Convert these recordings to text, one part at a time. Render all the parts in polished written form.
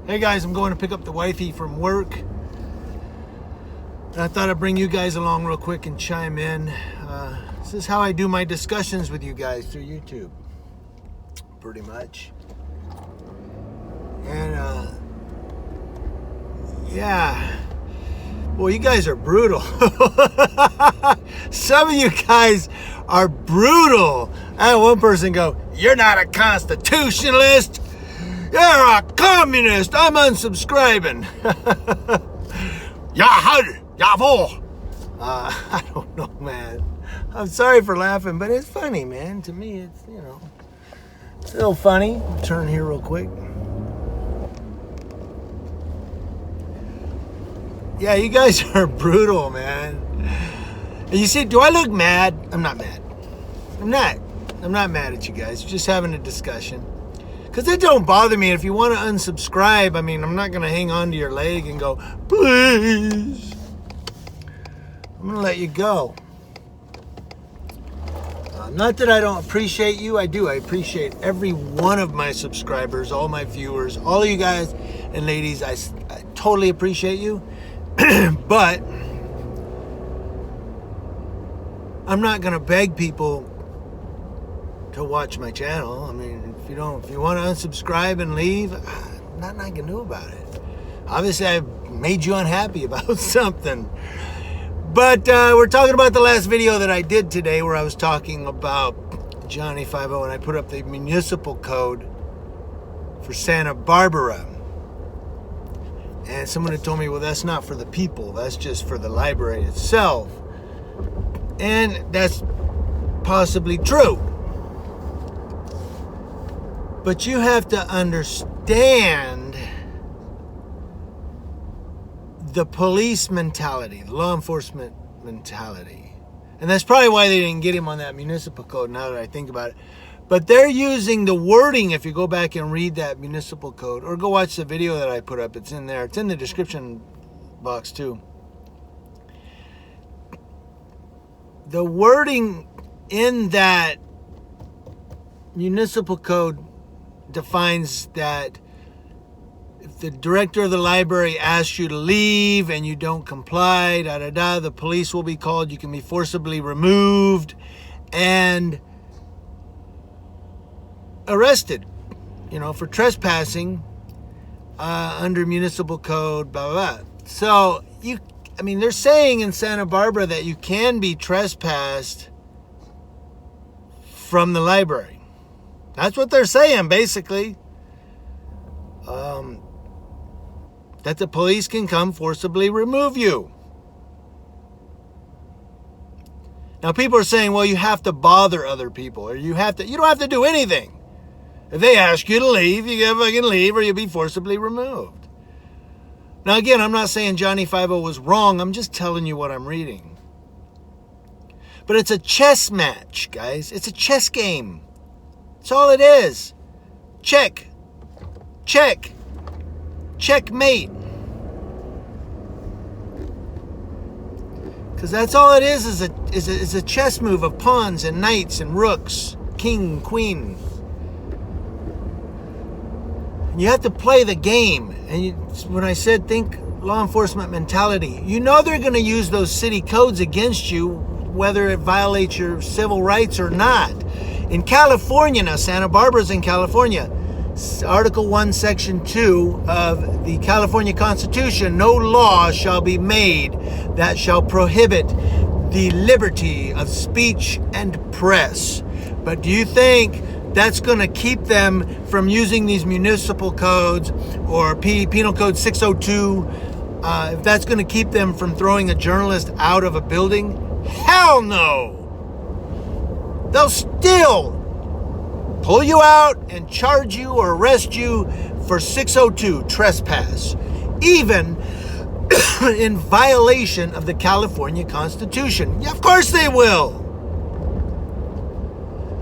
Hey guys, I'm going to pick up the wifey from work. And I thought I'd bring you guys along real quick and chime in. This is how I do my discussions with you guys through YouTube. Pretty much. And yeah. Well, you guys are brutal. Some of you guys are brutal. I had one person go, "You're not a constitutionalist. You're a communist. I'm unsubscribing." Jawohl. I don't know, man. I'm sorry for laughing, but it's funny, man. To me, it's, it's a little funny. I'll turn here real quick. Yeah, you guys are brutal, man. And you see, do I look mad? I'm not mad. I'm not mad at you guys. We're just having a discussion. Because it don't bother me. If you want to unsubscribe, I mean, I'm not going to hang on to your leg and go, please. I'm going to let you go. Not that I don't appreciate you. I do. I appreciate every one of my subscribers, all my viewers, all of you guys and ladies. I totally appreciate you. But I'm not going to beg people to watch my channel. I mean, if you want to unsubscribe and leave, nothing I can do about it. Obviously, I made you unhappy about something. But we're talking about the last video that I did today, where I was talking about Johnny 50, and I put up the municipal code for Santa Barbara. And someone had told me, well, that's not for the people. That's just for the library itself. And that's possibly true. But you have to understand the police mentality, the law enforcement mentality. And that's probably why they didn't get him on that municipal code, now that I think about it. But they're using the wording, if you go back and read that municipal code, or go watch the video that I put up, it's in there. It's in the description box too. The wording in that municipal code defines that if the director of the library asks you to leave and you don't comply, the police will be called. You can be forcibly removed and arrested, for trespassing under municipal code, blah, blah, blah. So, they're saying in Santa Barbara that you can be trespassed from the library. That's what they're saying, basically. That the police can come forcibly remove you. Now, people are saying, well, you have to bother other people, or you don't have to do anything. If they ask you to leave, you gotta fucking leave, or you'll be forcibly removed. Now, again, I'm not saying Johnny 50 was wrong. I'm just telling you what I'm reading. But it's a chess match, guys. It's a chess game. That's all it is. Check. Check. Checkmate. Because that's all it is a chess move of pawns and knights and rooks, king, queen. And you have to play the game. And when I said think law enforcement mentality, they're going to use those city codes against you, whether it violates your civil rights or not. In California now, Santa Barbara's in California. Article 1, Section 2 of the California Constitution, no law shall be made that shall prohibit the liberty of speech and press. But do you think that's going to keep them from using these municipal codes or Penal Code 602? If that's going to keep them from throwing a journalist out of a building? Hell no! They'll still pull you out and charge you or arrest you for 602, trespass, even in violation of the California Constitution. Yeah, of course they will.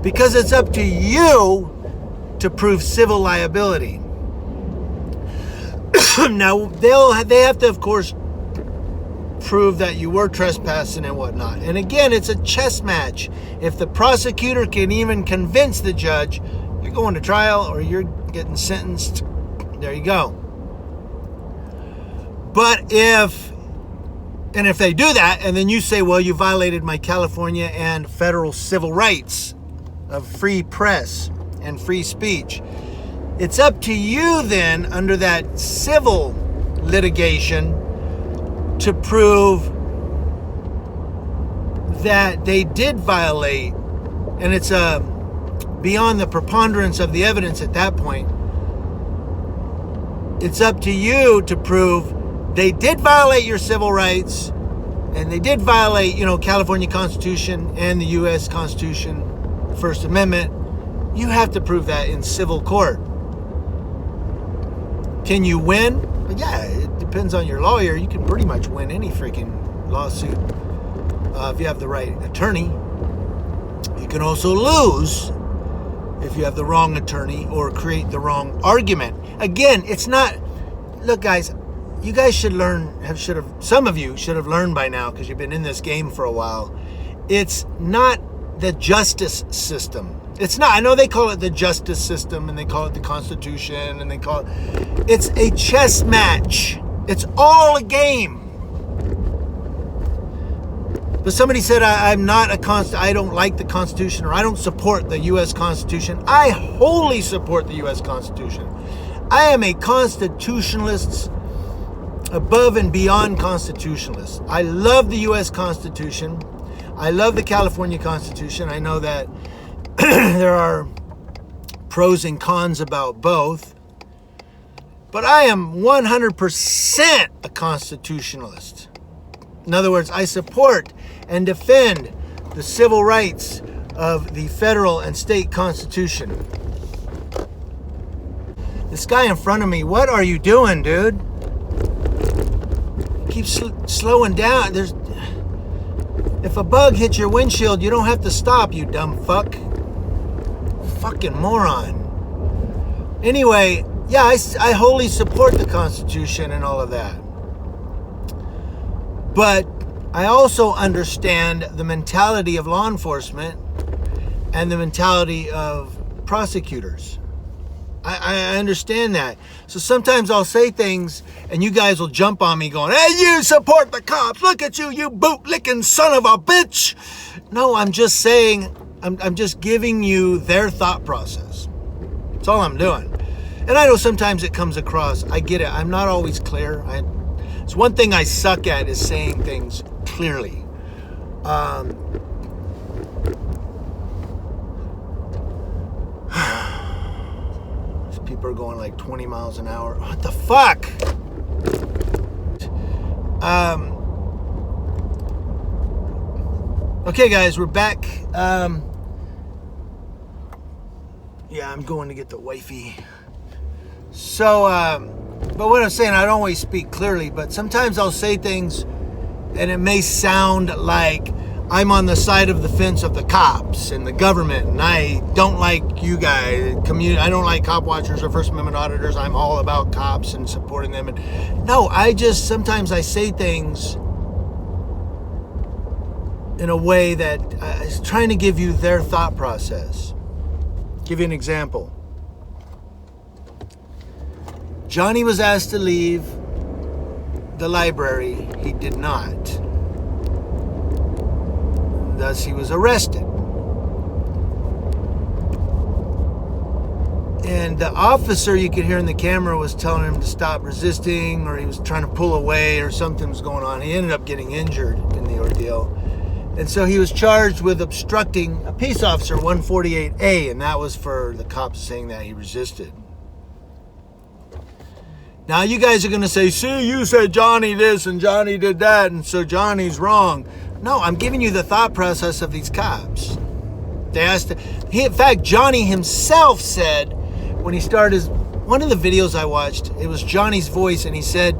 Because it's up to you to prove civil liability. Now, they have to, of course, prove that you were trespassing and whatnot. And again, it's a chess match. If the prosecutor can even convince the judge, you're going to trial or you're getting sentenced, there you go. But if they do that, and then you say, well, you violated my California and federal civil rights of free press and free speech, it's up to you then, under that civil litigation, to prove that they did violate, and it's beyond the preponderance of the evidence at that point. It's up to you to prove they did violate your civil rights, and they did violate, California Constitution and the U.S. Constitution, First Amendment. You have to prove that in civil court. Can you win? Yeah, it depends on your lawyer. You can pretty much win any freaking lawsuit if you have the right attorney. You can also lose if you have the wrong attorney or create the wrong argument. Again, it's not... Look, guys, you guys should some of you should have learned by now, because you've been in this game for a while. It's not the justice system. It's not. I know they call it the justice system, and they call it the Constitution, and they call it... It's a chess match. It's all a game. But somebody said, I don't like the Constitution, or I don't support the U.S. Constitution. I wholly support the U.S. Constitution. I am a constitutionalist, above and beyond constitutionalist. I love the U.S. Constitution. I love the California Constitution. I know that there are pros and cons about both. But I am 100% a constitutionalist. In other words, I support and defend the civil rights of the federal and state constitution. This guy in front of me, what are you doing, dude? Keep slowing down. If a bug hits your windshield, you don't have to stop, you dumb fuck. Fucking moron. Anyway, yeah, I wholly support the Constitution and all of that. But I also understand the mentality of law enforcement and the mentality of prosecutors. I understand that. So sometimes I'll say things and you guys will jump on me going, hey, you support the cops. Look at you, you boot-licking son of a bitch. No, I'm just saying, I'm just giving you their thought process. That's all I'm doing. And I know sometimes it comes across. I get it. I'm not always clear. It's one thing I suck at is saying things clearly. People are going like 20 miles an hour. What the fuck? Okay, guys, we're back. Yeah, I'm going to get the wifey. So, but what I'm saying, I don't always speak clearly, but sometimes I'll say things and it may sound like I'm on the side of the fence of the cops and the government, and I don't like you guys, I don't like cop watchers or First Amendment auditors. I'm all about cops and supporting them. And no, sometimes I say things in a way that is trying to give you their thought process. Give you an example. Johnny was asked to leave the library. He did not. Thus, he was arrested. And the officer, you could hear in the camera, was telling him to stop resisting, or he was trying to pull away, or something was going on. He ended up getting injured in the ordeal. And so he was charged with obstructing a peace officer, 148A, and that was for the cops saying that he resisted. Now you guys are going to say, see, you said Johnny this and Johnny did that, and so Johnny's wrong. No, I'm giving you the thought process of these cops. In fact, Johnny himself said, when he started one of the videos I watched, it was Johnny's voice, and he said,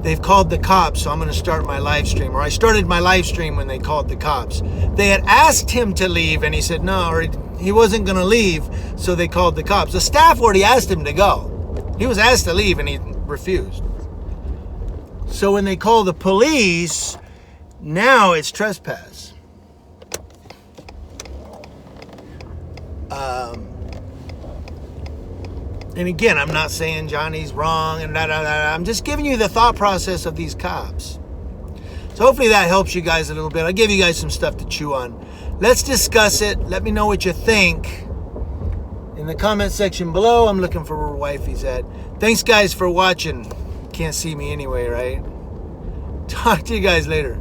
they've called the cops, so I'm going to start my live stream. Or I started my live stream when they called the cops. They had asked him to leave, and he said no, or he wasn't going to leave, so they called the cops. The staff already asked him to go. He was asked to leave, and he refused. So when they call the police, now it's trespass. And again, I'm not saying Johnny's wrong and da da da. I'm just giving you the thought process of these cops. So hopefully that helps you guys a little bit. I gave you guys some stuff to chew on. Let's discuss it. Let me know what you think in the comment section below. I'm looking for where wifey's at. Thanks guys for watching. Can't see me anyway, right? Talk to you guys later.